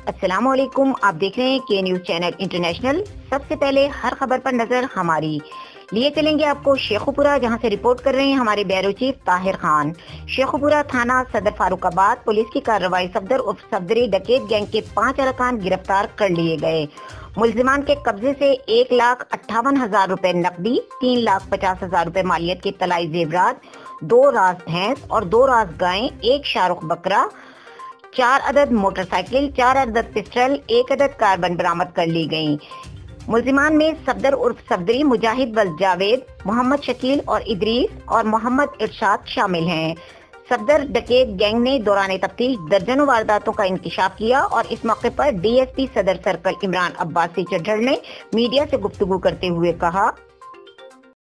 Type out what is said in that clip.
السلام علیکم، آپ دیکھ رہے ہیں کے نیوز چینل انٹرنیشنل۔ سب سے پہلے ہر خبر پر نظر ہماری لیے چلیں گے آپ کو شیخوپورہ، جہاں سے رپورٹ کر رہے ہیں ہمارے بیورو چیف طاہر خان۔ شیخوپورہ تھانہ صدر فاروق آباد پولیس کی کاروائی صفدری ڈکیت گینگ کے 5 ارکان گرفتار کر لیے گئے۔ ملزمان کے قبضے سے 1,58,000 روپے نقدی، 3,50,000 روپے مالیت کے طلائی زیورات، 2 راز بھینس اور 2 راز گائیں، 1 شارخ بکرا، 4 عدد موٹر سائیکل، 4 عدد پسٹل، 1 عدد کاربن برآمد کر لی گئیں۔ ملزمان میں صفدر عرف صفدری، مجاہد ولد جاوید، محمد شکیل اور ادریس اور محمد ارشاد شامل ہیں۔ صفدر ڈکیت گینگ نے دوران تفتیش درجنوں وارداتوں کا انکشاف کیا اور اس موقع پر ڈی ایس پی صدر سرکل عمران عباسی چڈھڑ نے میڈیا سے گفتگو کرتے ہوئے کہا